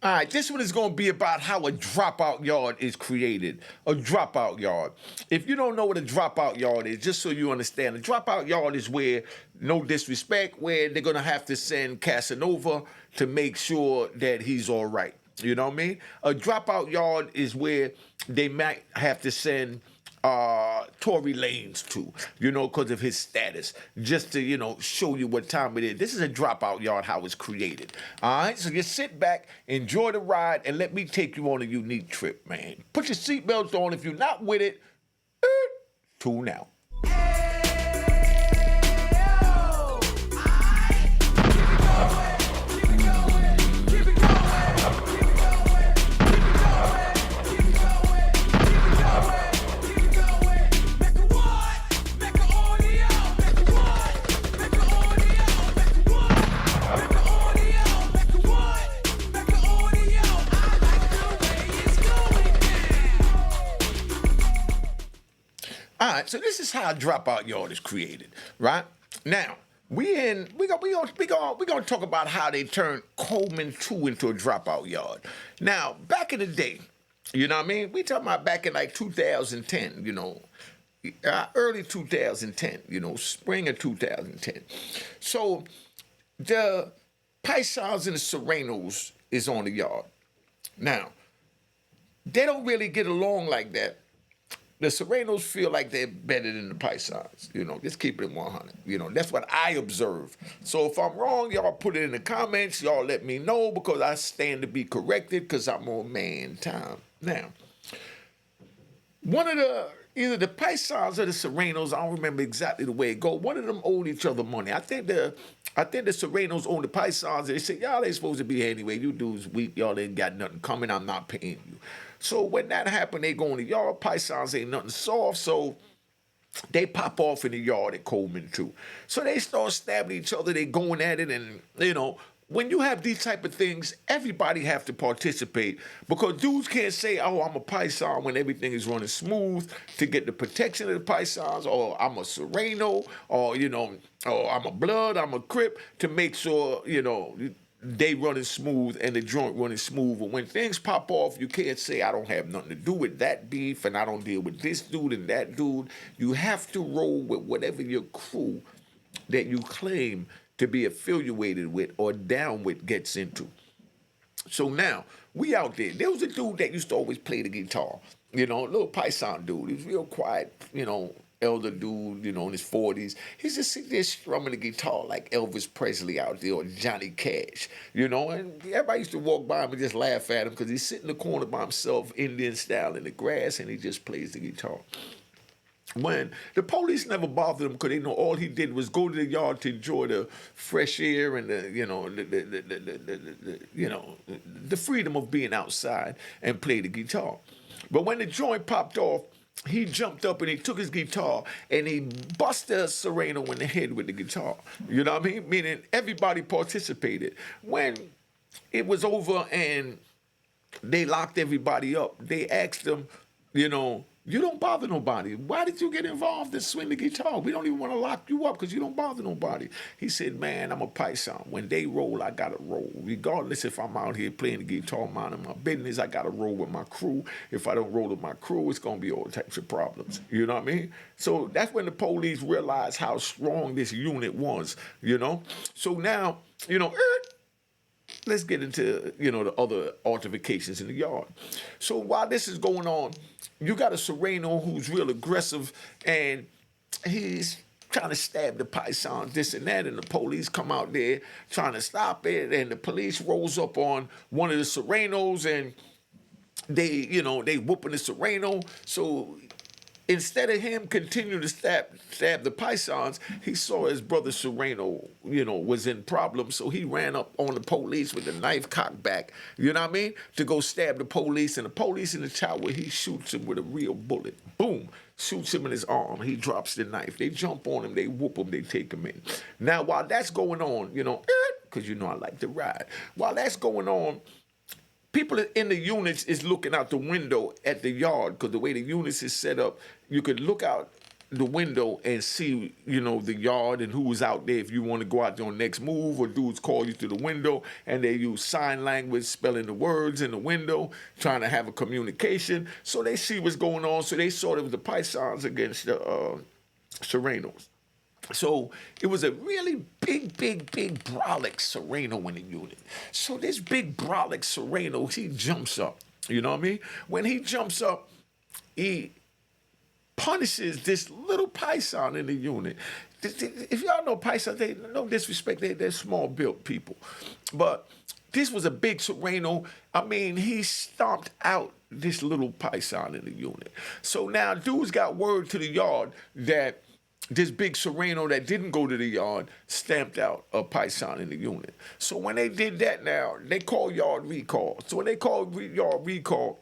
All right, this one is going to be about how a dropout yard is created. A dropout yard. If you don't know what a dropout yard is, just so you understand, a dropout yard is where, no disrespect, where they're going to have to send Casanova to make sure that he's all right. You know what I mean? A dropout yard is where they might have to send Tory Lanez to, because of his status, just to, show you what time it is. This is a dropout yard, how it's created. All right, so just sit back, enjoy the ride, and let me take you on a unique trip, man. Put your seatbelts on. If you're not with it, tune out. All right, so this is how a dropout yard is created, right? Now, we gonna talk about how they turned Coleman 2 into a dropout yard. Now, back in the day, you know what I mean? We talking about back in like 2010, early 2010, spring of 2010. So the Pisons and the Serenos is on the yard. Now, they don't really get along like that. The Serenos feel like they're better than the Pisons, just keep it 100. That's what I observe. So if I'm wrong, y'all put it in the comments. Y'all let me know because I stand to be corrected because I'm on man time. Now, either the Pisons or the Serenos, I don't remember exactly the way it goes. One of them owed each other money. I think the Serenos own the Pisons. They said, y'all ain't supposed to be here anyway. You dudes weak. Y'all ain't got nothing coming. I'm not paying you. So when that happened, they go in the yard. Pisons ain't nothing soft, so they pop off in the yard at Coleman 2. So they start stabbing each other. They going at it, and when you have these type of things, everybody have to participate because dudes can't say, "Oh, I'm a Pison" when everything is running smooth to get the protection of the Pisons, or I'm a Sereno, or or I'm a Blood, I'm a Crip to make sure they running smooth and the joint running smooth. But when things pop off, you can't say I don't have nothing to do with that beef and I don't deal with this dude and that dude. You have to roll with whatever your crew that you claim to be affiliated with or down with gets into. So now, we out there. There was a dude that used to always play the guitar. A little Pison dude. He was real quiet, elder dude, in his 40s. He's just sitting there strumming the guitar like Elvis Presley out there or Johnny Cash, and everybody used to walk by him and just laugh at him because he's sitting in the corner by himself, Indian style in the grass, and he just plays the guitar. When the police never bothered him because they know all he did was go to the yard to enjoy the fresh air and the freedom of being outside and play the guitar. But when the joint popped off, he jumped up and he took his guitar and he busted Sereno in the head with the guitar. You know what I mean? Meaning everybody participated. When it was over and they locked everybody up, they asked them, you don't bother nobody. Why did you get involved in swing the guitar? We don't even want to lock you up because you don't bother nobody. He said, man, I'm a Pison. When they roll, I got to roll. Regardless if I'm out here playing the guitar, minding my business, I got to roll with my crew. If I don't roll with my crew, it's going to be all types of problems. You know what I mean? So that's when the police realized how strong this unit was, So now, let's get into, the other altercations in the yard. So while this is going on, you got a Sereno who's real aggressive, and he's trying to stab the Pisons, this and that, and the police come out there trying to stop it, and the police rolls up on one of the Serenos, and they whooping the Sereno. So instead of him continuing to stab the Pisons, he saw his brother Sereno, was in problems. So he ran up on the police with the knife cocked back, you know what I mean, to go stab the police. And the police in the tower, he shoots him with a real bullet. Boom. Shoots him in his arm. He drops the knife. They jump on him. They whoop him. They take him in. Now, while that's going on, because I like to ride. While that's going on, people in the units is looking out the window at the yard because the way the units is set up, you could look out the window and see, the yard and who was out there if you want to go out your next move, or dudes call you through the window and they use sign language, spelling the words in the window, trying to have a communication. So they see what's going on. So they saw it was the Pisons against the Serenos. So it was a really big brolic Sereno in the unit. So this big brolic Sereno, he jumps up. You know what I mean? When he jumps up, he punishes this little Python in the unit. If y'all know Python, they no disrespect, they're small built people. But this was a big Sereno. I mean, he stomped out this little Python in the unit. So now dudes got word to the yard that this big Sereno that didn't go to the yard stamped out a Python in the unit. So when they did that now, they called yard recall. So when they called yard recall,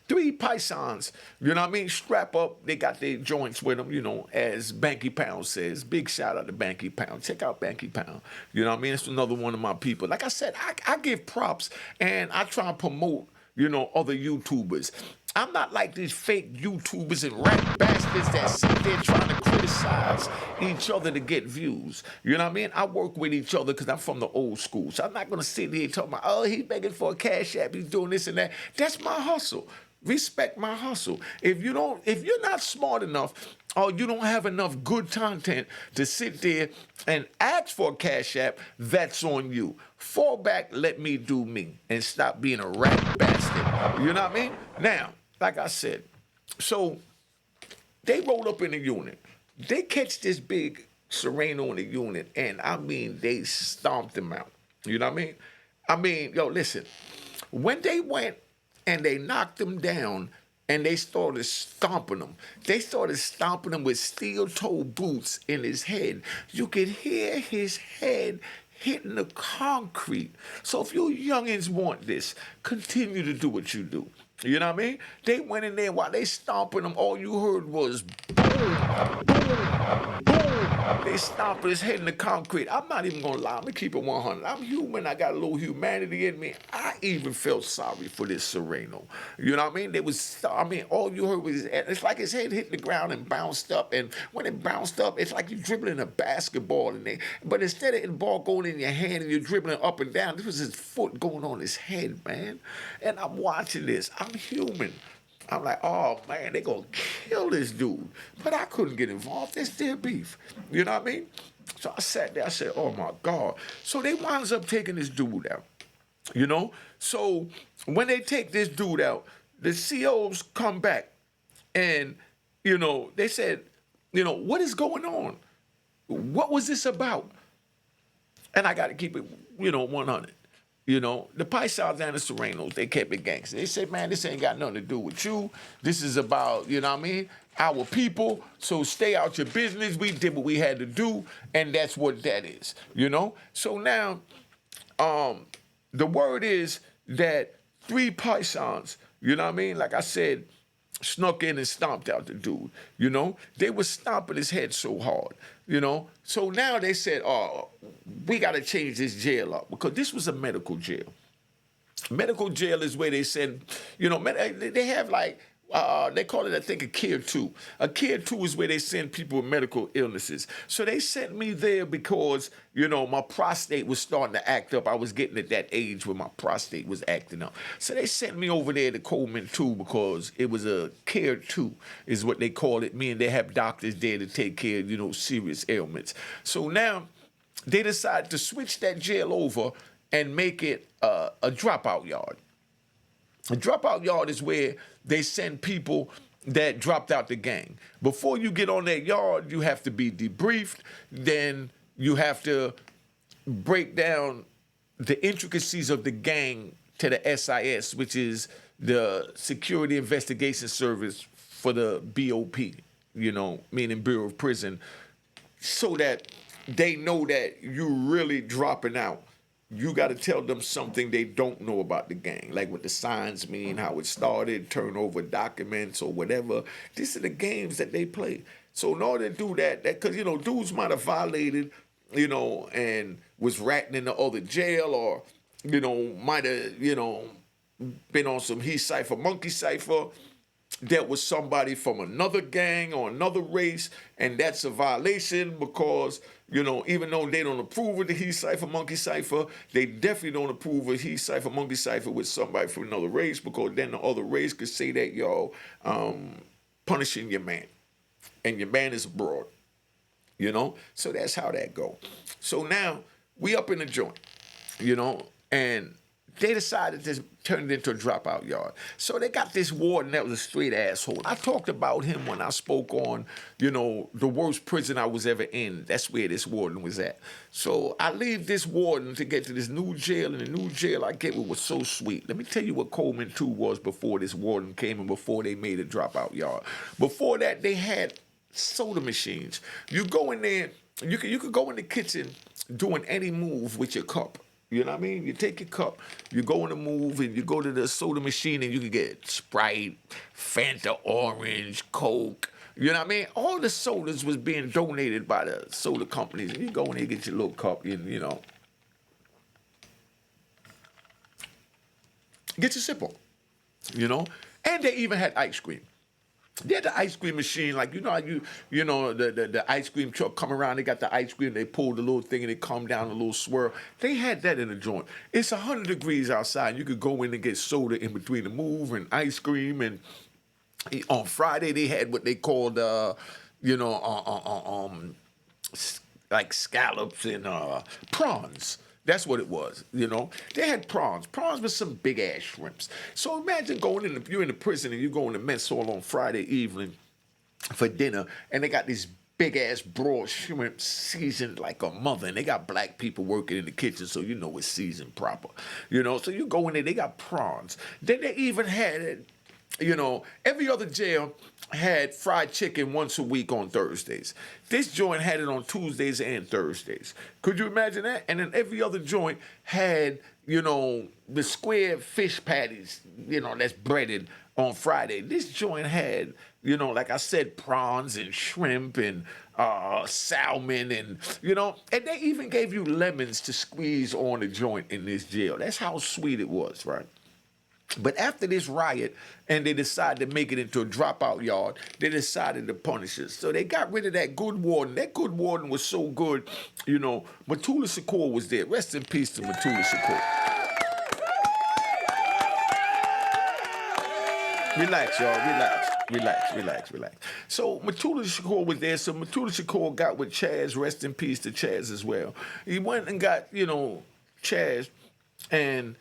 3 Pythons, you know what I mean, strap up. They got their joints with them, as Banky Pound says. Big shout out to Banky Pound. Check out Banky Pound. You know what I mean? It's another one of my people. Like I said, I give props and I try and promote, other YouTubers. I'm not like these fake YouTubers and rat bastards that sit there trying to criticize each other to get views. You know what I mean? I work with each other because I'm from the old school. So I'm not going to sit there and talk about, oh, he's begging for a cash app, he's doing this and that. That's my hustle. Respect my hustle. If you're not smart enough or you don't have enough good content to sit there and ask for a cash app, that's on you. Fall back, let me do me, and stop being a rat bastard. You know what I mean? Now, like I said, so they roll up in the unit. They catch this big Sereno in the unit, and I mean, they stomped him out. You know what I mean? I mean, yo, listen, when they went and they knocked him down and they started stomping him. They started stomping him with steel-toe boots in his head. You could hear his head hitting the concrete. So if you youngins want this, continue to do what you do. You know what I mean? They went in there while they stomping him, all you heard was boom, boom, boom. They stomping his head in the concrete. I'm not even gonna lie, I'm gonna keep it 100. I'm human, I got a little humanity in me. I even felt sorry for this Sereno. You know what I mean? All you heard was, it's like his head hit the ground and bounced up. And when it bounced up, it's like you're dribbling a basketball in there. But instead of the ball going in your hand and you're dribbling up and down, this was his foot going on his head, man. And I'm watching this. I'm human. I'm like, oh, man, they going to kill this dude. But I couldn't get involved. That's their beef. You know what I mean? So I sat there. I said, oh, my God. So they winds up taking this dude out. So when they take this dude out, the COs come back and, they said, what is going on? What was this about? And I got to keep it, 100. The Pisons and the Serenos, they kept it gangster. They said, man, this ain't got nothing to do with you. This is about, our people. So stay out your business. We did what we had to do, and that's what that is, So now, the word is that 3 Pisons, like I said, snuck in and stomped out the dude, They were stomping his head so hard, So now they said, oh, we got to change this jail up because this was a medical jail. Medical jail is where they said, they have like, they call it, I think, a Care 2. A Care 2 is where they send people with medical illnesses. So they sent me there because, my prostate was starting to act up. I was getting at that age where my prostate was acting up. So they sent me over there to Coleman 2 because it was a Care 2 is what they call it, meaning they have doctors there to take care of, serious ailments. So now they decided to switch that jail over and make it a dropout yard. A dropout yard is where they send people that dropped out the gang. Before you get on that yard, you have to be debriefed. Then you have to break down the intricacies of the gang to the SIS, which is the Security Investigation Service for the BOP, meaning Bureau of Prison, so that they know that you're really dropping out. You got to tell them something they don't know about the gang, like what the signs mean, how it started, turn over documents or whatever. These are the games that they play. So in order to do that, because, dudes might have violated, and was ratting in the other jail or, might have, been on some he cipher, monkey cipher. that was somebody from another gang or another race, and that's a violation because, even though they don't approve of the he cipher, monkey cipher, they definitely don't approve of he cipher, monkey cipher with somebody from another race, because then the other race could say that y'all punishing your man, and your man is abroad. So that's how that go. So now we up in the joint, and they decided to turn it into a dropout yard. So they got this warden that was a straight asshole. I talked about him when I spoke on, the worst prison I was ever in. That's where this warden was at. So I leave this warden to get to this new jail, and the new jail I get with was so sweet. Let me tell you what Coleman 2 was before this warden came and before they made a dropout yard. Before that, they had soda machines. You go in there, you could go in the kitchen doing any move with your cup. You know what I mean? You take your cup, you go in the move, and you go to the soda machine, and you can get Sprite, Fanta Orange, Coke. You know what I mean? All the sodas was being donated by the soda companies, and you go in there, get your little cup, and, get your sip on, And they even had ice cream. They had the ice cream machine, like how the ice cream truck come around. They got the ice cream. They pull the little thing and it come down a little swirl. They had that in the joint. It's 100 degrees outside. You could go in and get soda in between the move and ice cream. And on Friday they had what they called like scallops and prawns. That's what it was, They had prawns. Prawns with some big-ass shrimps. So imagine you're in the prison and you go in the mess hall on Friday evening for dinner, and they got these big-ass broad shrimp seasoned like a mother, and they got black people working in the kitchen, so it's seasoned proper. So you go in there, they got prawns. Then they even had every other jail had fried chicken once a week on Thursdays. This joint had it on Tuesdays and Thursdays. Could you imagine that? And then every other joint had, the square fish patties, that's breaded on Friday. This joint had, like I said, prawns and shrimp and salmon and, and they even gave you lemons to squeeze on the joint in this jail. That's how sweet it was, right? But after this riot, and they decided to make it into a dropout yard, they decided to punish us. So they got rid of that good warden. That good warden was so good, Matula Shakur was there. Rest in peace to Matula Shakur. Relax, y'all. Relax. So Matula Shakur was there. So Matula Shakur got with Chaz. Rest in peace to Chaz as well. He went and got, Chaz and...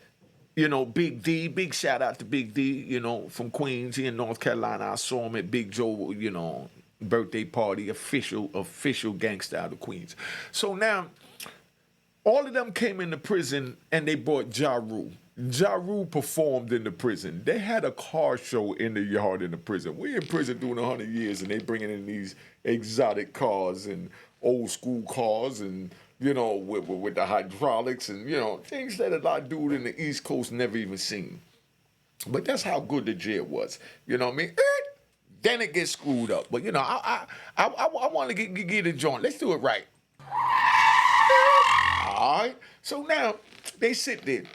Big D, big shout out to Big D, from Queens. He in North Carolina. I saw him at Big Joe, birthday party, official gangsta out of Queens. So now, all of them came into prison and they brought Ja Rule. Ja Rule performed in the prison. They had a car show in the yard in the prison. We in prison doing 100 years and they bringing in these exotic cars and old school cars and... with the hydraulics and, things that a lot of dudes in the East Coast never even seen. But that's how good the jail was. You know what I mean? Then it gets screwed up. But, I want to get the joint. Let's do it right. All right? So now they sit there.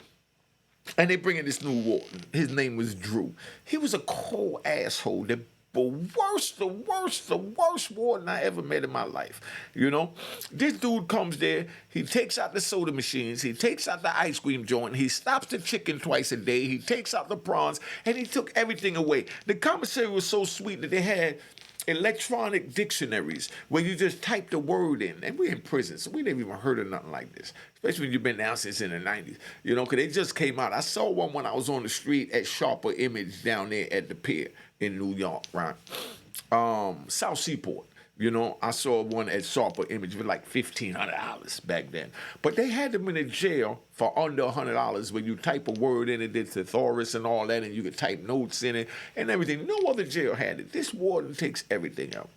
And they bring in this new warden. His name was Drew. He was a cold asshole. The worst warden I ever met in my life. This dude comes there, he takes out the soda machines, he takes out the ice cream joint, he stops the chicken twice a day, he takes out the prawns, and he took everything away. The commissary was so sweet that they had electronic dictionaries where you just type the word in. And we're in prison, so we never even heard of nothing like this, especially when you've been down since in the 90s, because they just came out. I saw one when I was on the street at Sharper Image down there at the pier in New York, right? South Seaport. I saw one at Sharper Image for like $1,500 back then. But they had them in a jail for under $100 when you type a word in it, it's thesaurus and all that, and you could type notes in it and everything. No other jail had it. This warden takes everything out.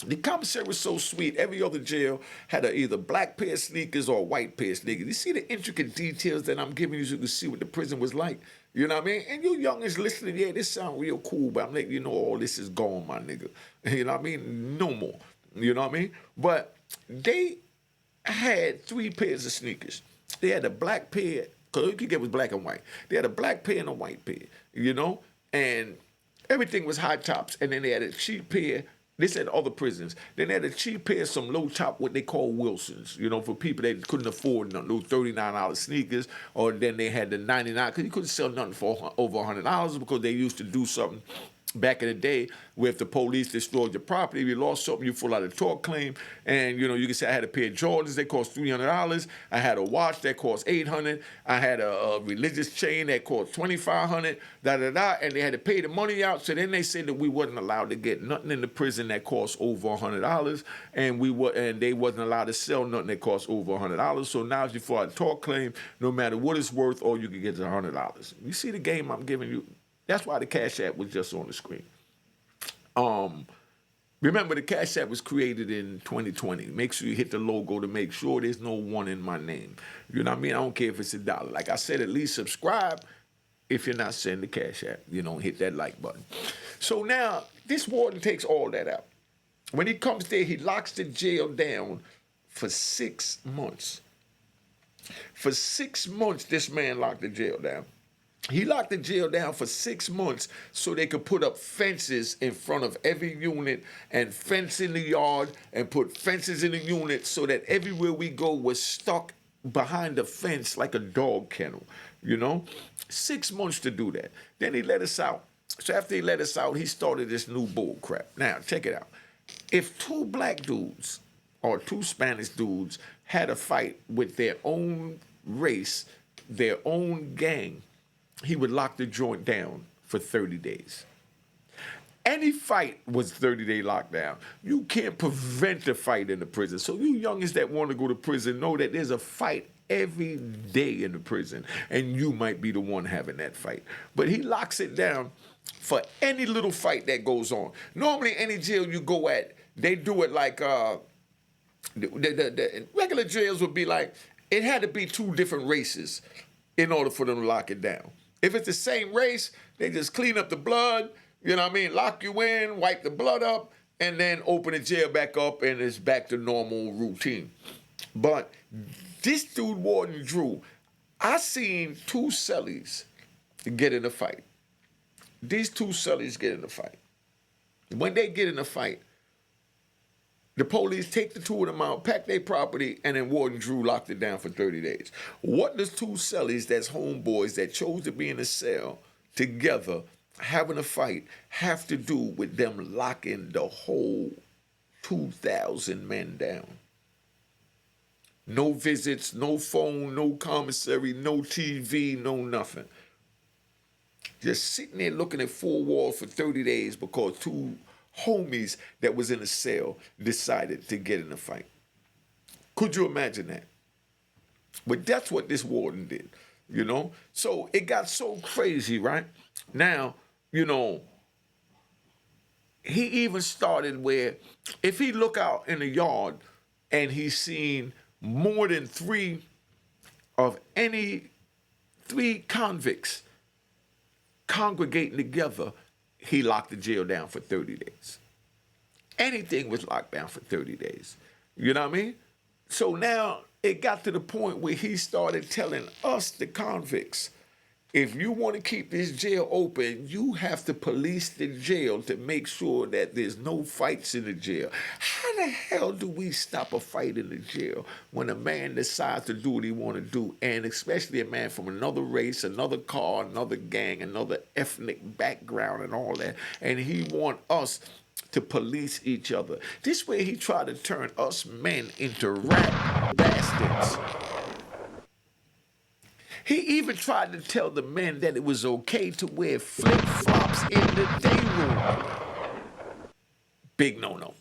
The commissary was so sweet. Every other jail had either black pair of sneakers or a white pair of sneakers. You see the intricate details that I'm giving you so you can see what the prison was like. You know what I mean? And you youngins listening, yeah, this sound real cool, but I'm letting you know all this is gone, my nigga. You know what I mean? No more. You know what I mean? But they had 3 pairs of sneakers. They had a black pair, because all you could get was black and white. They had a black pair and a white pair, and Everything was high tops, and then they had a cheap pair. They said other prisons. Then they had a cheap pair of some low top, what they call Wilsons. You know, for people that couldn't afford nothing, those $39 sneakers, or then they had the 99 because you couldn't sell nothing for over $100 because they used to do something back in the day where if the police destroyed your property, if you lost something, you fill out a tort claim, and you know you can say I had a pair of Jordans that cost $300. I had a watch that cost $800. I had a religious chain that cost $2,500. And they had to pay the money out. So then they said that we wasn't allowed to get nothing in the prison that cost over $100, and they wasn't allowed to sell nothing that cost over $100. So now if you file a tort claim, no matter what it's worth, all you can get is $100. You see the game I'm giving you. That's why the Cash App was just on the screen. Remember, the Cash App was created in 2020. Make sure you hit the logo to make sure there's no one in my name. You know what I mean? I don't care if it's $1. Like I said, at least subscribe if you're not sending the Cash App. You know, hit that like button. So now, this warden takes all that out. When he comes there, he locks the jail down for 6 months. For 6 months, this man locked the jail down. He locked the jail down for 6 months so they could put up fences in front of every unit and fence in the yard and put fences in the unit so that everywhere we go we're stuck behind the fence like a dog kennel, you know? 6 months to do that. Then he let us out. So after he let us out, he started this new bull crap. Now, check it out. If two black dudes or two Spanish dudes had a fight with their own race, their own gang, he would lock the joint down for 30 days. Any fight was 30-day lockdown. You can't prevent a fight in the prison. So you youngins that want to go to prison know that there's a fight every day in the prison, and you might be the one having that fight. But he locks it down for any little fight that goes on. Normally, any jail you go at, they do it like the regular jails would be like, it had to be two different races in order for them to lock it down. If it's the same race, they just clean up the blood, you know what I mean, lock you in, wipe the blood up, and then open the jail back up, and it's back to normal routine. But this dude, Warden Drew, I seen two cellies get in a fight. These two cellies get in a fight. When they get in a fight, the police take the two of them out, pack their property, and then Warden Drew locked it down for 30 days. What does two cellies that's homeboys that chose to be in a cell together having a fight have to do with them locking the whole 2,000 men down? No visits, no phone, no commissary, no TV, no nothing. Just sitting there looking at four walls for 30 days because two homies that was in a cell decided to get in a fight. Could you imagine that? But that's what this warden did, you know? So it got so crazy, right? Now, you know, he even started where if he look out in the yard and he's seen more than three convicts congregating together, he locked the jail down for 30 days. Anything was locked down for 30 days. You know what I mean? So now it got to the point where he started telling us, the convicts, if you want to keep this jail open, you have to police the jail to make sure that there's no fights in the jail. How the hell do we stop a fight in the jail when a man decides to do what he want to do, and especially a man from another race, another car, another gang, another ethnic background and all that, and he want us to police each other? This way he tried to turn us men into rat bastards. He even tried to tell the men that it was okay to wear flip-flops in the day room. Big no-no.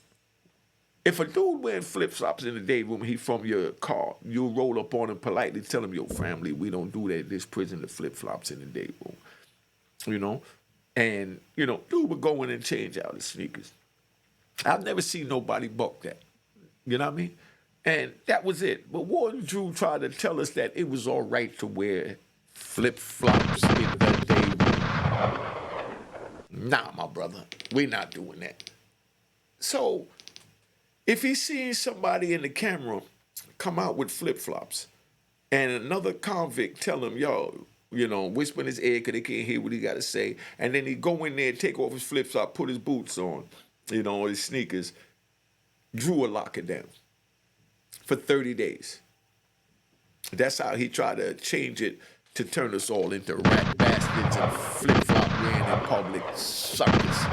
If a dude wearing flip-flops in the day room, he from your car, you'll roll up on him politely, tell him, yo, family, we don't do that in this prison, the flip-flops in the day room. You know? And, you know, dude would go in and change out his sneakers. I've never seen nobody buck that. You know what I mean? And that was it. But Warden Drew tried to tell us that it was all right to wear flip-flops in the day room. Nah, my brother, we're not doing that. So if he sees somebody in the camera come out with flip-flops and another convict tell him, yo, whisper in his ear because they can't hear what he got to say. And then he go in there, take off his flip-flop, put his boots on, his sneakers. Drew will lock it down for 30 days. That's how he tried to change it to turn us all into rat bastards and flip-flop wearing in public suckers.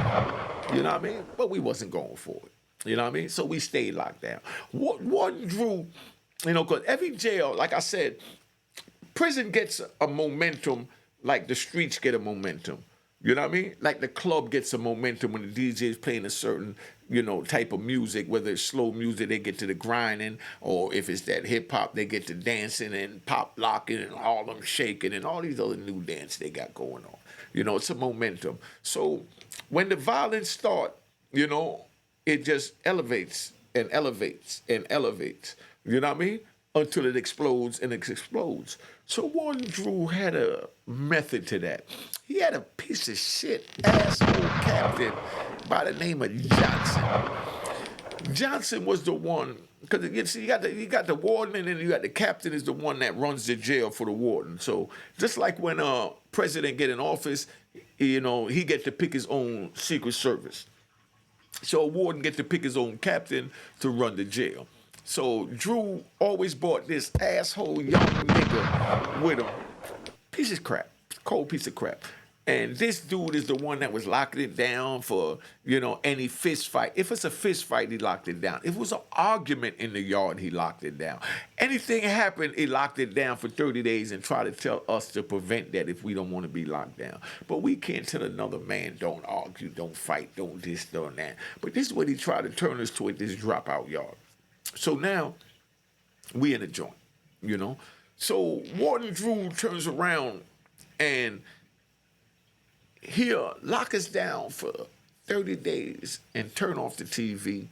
You know what I mean? But we wasn't going for it. You know what I mean? So we stayed locked down. One Drew, because every jail, like I said, prison gets a momentum like the streets get a momentum. You know what I mean? Like the club gets a momentum when the DJ is playing a certain, type of music, whether it's slow music, they get to the grinding, or if it's that hip hop, they get to dancing and pop locking and Harlem shaking and all these other new dance they got going on. It's a momentum. So when the violence start, it just elevates and elevates and elevates. You know what I mean? Until it explodes and it explodes. So Warden Drew had a method to that. He had a piece of shit asshole captain by the name of Johnson. Johnson was the one, because you got the warden and then you got the captain is the one that runs the jail for the warden. So just like when a president get in office, he get to pick his own Secret Service. So a warden get to pick his own captain to run the jail. So Drew always brought this asshole young nigga with him. Piece of crap. Cold piece of crap. And this dude is the one that was locking it down for, any fist fight. If it's a fist fight, he locked it down. If it was an argument in the yard, he locked it down. Anything happened, he locked it down for 30 days and tried to tell us to prevent that if we don't want to be locked down. But we can't tell another man, don't argue, don't fight, don't this, don't that. But this is what he tried to turn us to at this dropout yard. So now we in a joint, So Warden Drew turns around and he'll lock us down for 30 days and turn off the TV.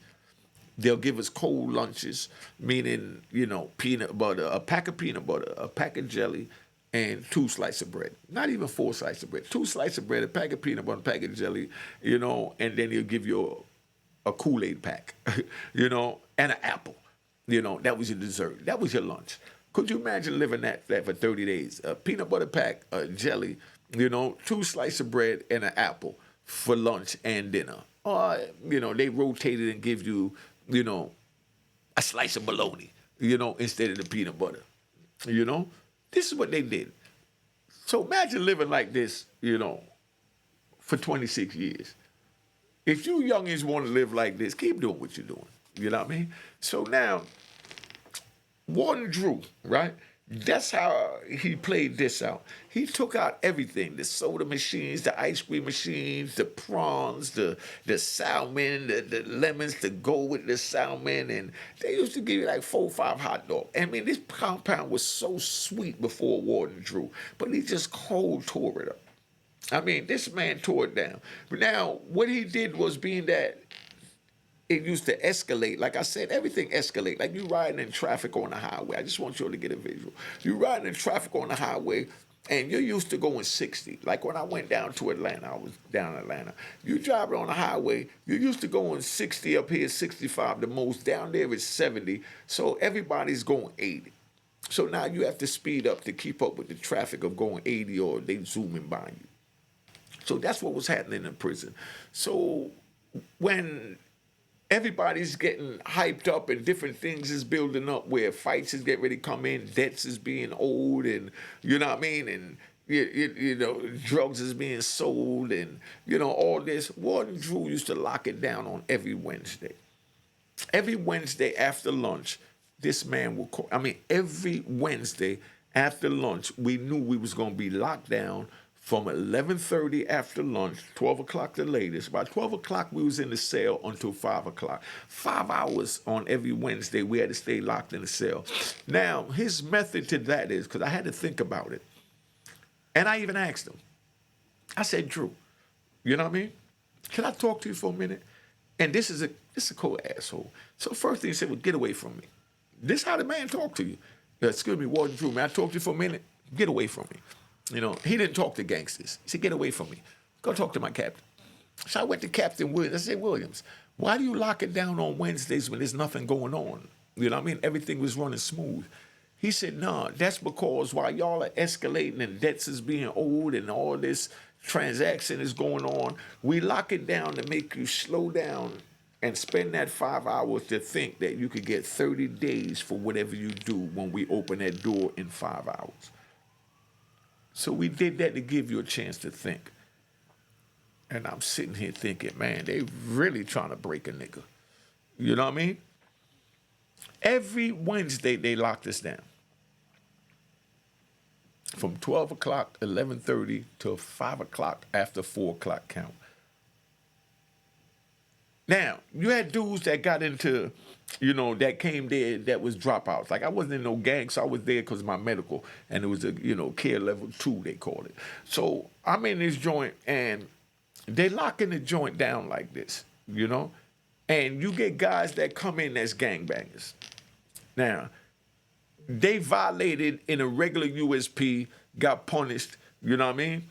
They'll give us cold lunches, meaning, peanut butter, a pack of peanut butter, a pack of jelly, and 2 slices of bread. Not even 4 slices of bread. 2 slices of bread, a pack of peanut butter, a pack of jelly, and then he'll give you a Kool-Aid pack, and an apple. That was your dessert. That was your lunch. Could you imagine living that for 30 days? A peanut butter pack, a jelly, 2 slices of bread and an apple for lunch and dinner. Or, they rotated and give you, a slice of bologna, instead of the peanut butter. This is what they did. So imagine living like this, for 26 years. If you youngins want to live like this, keep doing what you're doing. You know what I mean? So now, Warden Drew, right? That's how he played this out. He took out everything, the soda machines, the ice cream machines, the prawns, the salmon, the lemons to go with the salmon. And they used to give you like 4 or 5 hot dogs. I mean, this compound was so sweet before Warden Drew, but he just cold tore it up. I mean, this man tore it down. But now, what he did was being that it used to escalate. Like I said, everything escalate. Like you riding in traffic on the highway. I just want you all to get a visual. You riding in traffic on the highway, and you're used to going 60. Like when I went down to Atlanta, I was down in Atlanta. You driving on the highway, you're used to going 60 up here, 65 the most. Down there is 70. So everybody's going 80. So now you have to speed up to keep up with the traffic of going 80 or they zooming by you. So that's what was happening in prison. So when everybody's getting hyped up and different things is building up where fights is getting ready to come in, debts is being owed, and you know what I mean, and drugs is being sold, and all this. Warden Drew used to lock it down on every Wednesday. Every Wednesday after lunch, this man would call. I mean, every Wednesday after lunch, we knew we was going to be locked down from 11:30 after lunch, 12 o'clock the latest. By 12 o'clock, we was in the cell until 5 o'clock. 5 hours on every Wednesday, we had to stay locked in the cell. Now, his method to that is, because I had to think about it, and I even asked him. I said, Drew, you know what I mean? Can I talk to you for a minute? And this is a cold asshole. So first thing he said was, get away from me. This is how the man talked to you. Excuse me, Warden Drew, may I talk to you for a minute? Get away from me. He didn't talk to gangsters. He said, get away from me. Go talk to my captain. So I went to Captain Williams. I said, Williams, why do you lock it down on Wednesdays when there's nothing going on? You know what I mean? Everything was running smooth. He said, no, that's because while y'all are escalating and debts is being owed and all this transaction is going on, we lock it down to make you slow down and spend that 5 hours to think that you could get 30 days for whatever you do when we open that door in 5 hours. So we did that to give you a chance to think. And I'm sitting here thinking, man, they really trying to break a nigga. You know what I mean? Every Wednesday, they locked us down. From 12 o'clock, 11:30 till 5 o'clock after 4 o'clock count. Now, you had dudes that got into, that came there that was dropouts. Like, I wasn't in no gang, so I was there because of my medical. And it was a, care level 2, they called it. So I'm in this joint, and they locking the joint down like this, And you get guys that come in as gangbangers. Now, they violated in a regular USP, got punished, you know what I mean?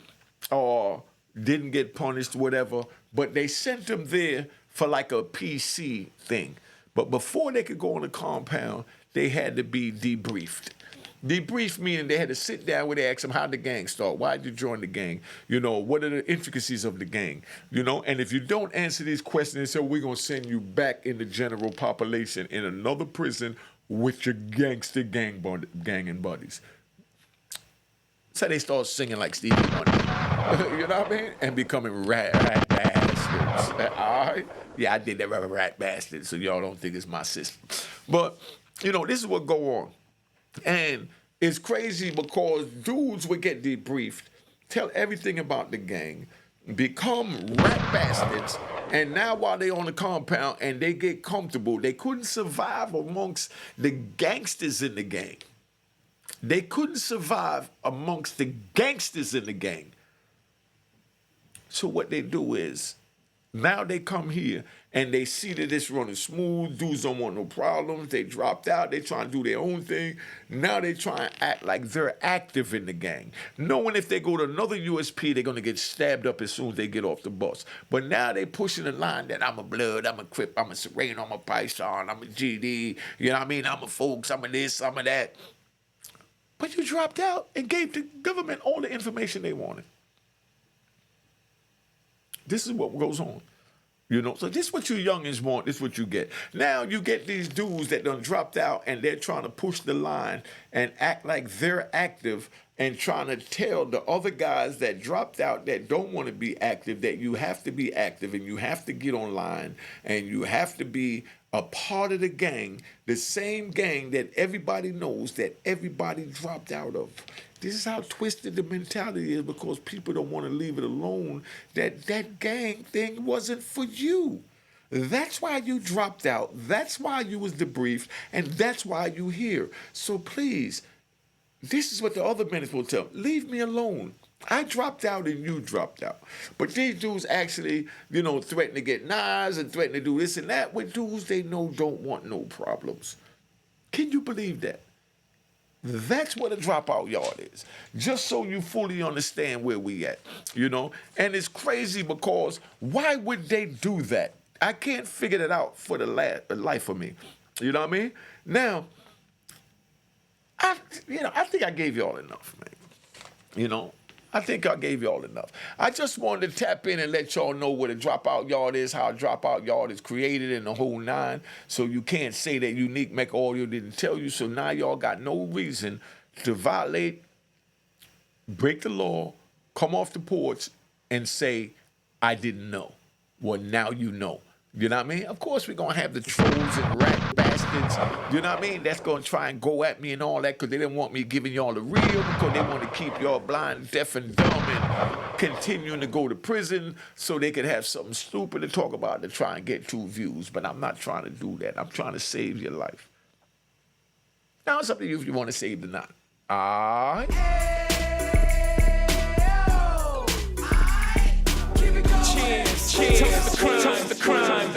Or didn't get punished, whatever. But they sent them there for like a PC thing. But before they could go on the compound, they had to be debriefed. Debrief meaning they had to sit down where they asked them, how'd the gang start? Why'd you join the gang? What are the intricacies of the gang? And if you don't answer these questions, they say, we're going to send you back in the general population in another prison with your gangster ganging buddies. So they start singing like Stevie Wonder. You know what I mean? And becoming rat bastards. All right? Yeah, I did that rat bastard, so y'all don't think it's my system. But, this is what go on. And it's crazy because dudes would get debriefed, tell everything about the gang, become rat bastards, and now while they on the compound and they get comfortable, they couldn't survive amongst the gangsters in the gang. They couldn't survive amongst the gangsters in the gang. So what they do is, now they come here and they see that it's running smooth. Dudes don't want no problems. They dropped out. They trying to do their own thing. Now they try and act like they're active in the gang. Knowing if they go to another USP, they're going to get stabbed up as soon as they get off the bus. But now they pushing the line that I'm a Blood, I'm a Crip, I'm a Sereno, I'm a Python, I'm a GD. You know what I mean? I'm a Folks, I'm a this, I'm a that. But you dropped out and gave the government all the information they wanted. This is what goes on. So this is what you youngins want, this is what you get. Now you get these dudes that done dropped out and they're trying to push the line and act like they're active and trying to tell the other guys that dropped out that don't want to be active that you have to be active and you have to get online and you have to be a part of the same gang that everybody knows that everybody dropped out of. This is how twisted the mentality is because people don't want to leave it alone that gang thing wasn't for you. That's why you dropped out. That's why you was debriefed. And that's why you here. So please, this is what the other men will tell. Leave me alone. I dropped out and you dropped out. But these dudes actually, threaten to get knives and threaten to do this and that with dudes they know don't want no problems. Can you believe that? That's what a dropout yard is. Just so you fully understand where we at, And it's crazy because why would they do that? I can't figure that out for the life of me. You know what I mean? Now, I think I gave y'all enough, man. I think I gave y'all enough. I just wanted to tap in and let y'all know what a dropout yard is, how a dropout yard is created in the whole nine. So you can't say that Unique Mecca Audio didn't tell you. So now y'all got no reason to violate, break the law, come off the porch and say, I didn't know. Well, now you know. You know what I mean? Of course, we're going to have the trolls and rat bastards, you know what I mean? That's going to try and go at me and all that because they didn't want me giving y'all the real because they want to keep y'all blind, deaf, and dumb and continuing to go to prison so they could have something stupid to talk about to try and get 2 views. But I'm not trying to do that. I'm trying to save your life. Now it's up to you if you want to save or not. All right? Cheers, the crime.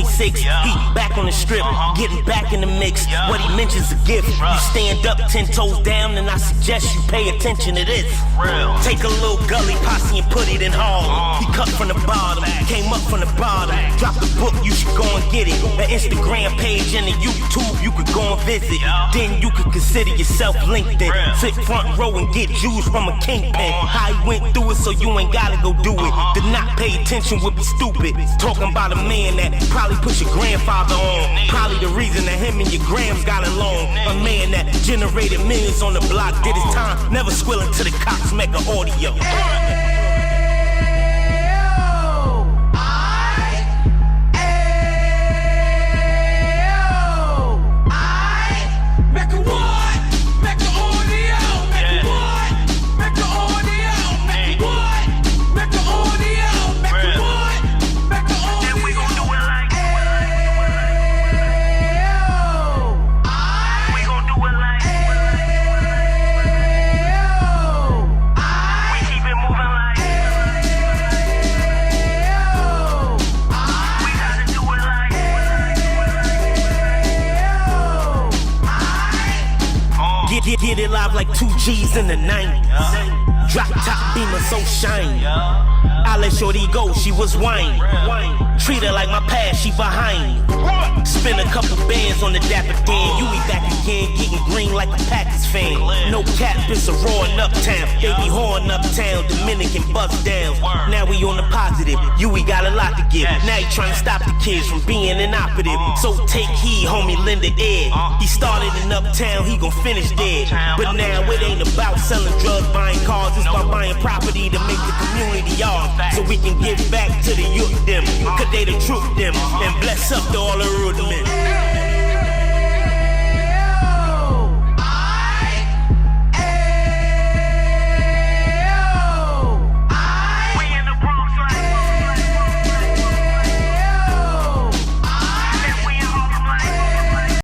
26, he back on the strip, getting back in the mix. What he mentions a gift. You stand up 10 toes down, and I suggest you pay attention to this. Take a little gully posse and put it in Harlem. He cut from the bottom, came up from the bottom. Drop the book, you should go and get it. The Instagram page and the YouTube, you could go and visit. Then you could consider yourself LinkedIn. Sit front row and get Jews from a kingpin. How he went through it, so you ain't gotta go do it. To not pay attention would be stupid. Talking about a man that probably put your grandfather on. Probably the reason that him and your grams got along. A man that generated millions on the block, did his time, never squilling to the cops, Mecca audio. Get it live like 2 G's in the 90s. Drop top beamer so shiny. I let shorty go, she was whining. Treat her like my past, she behind. Spend a couple bands on the Dapper Dan. You be back again, getting green like a Packers fan. No cap, it's a raw in uptown. They be whoring uptown, Dominican bust down. Now we on the positive, we got a lot to give. Now he trying to stop the kids from being inoperative. So take heed, homie, lend it air. He started in uptown, he gon' finish there. But now it ain't about selling drugs, buying cars. It's about buying property to make the community ours. So we can give back to the youth them. Cause they the truth them. And bless up to all the root men.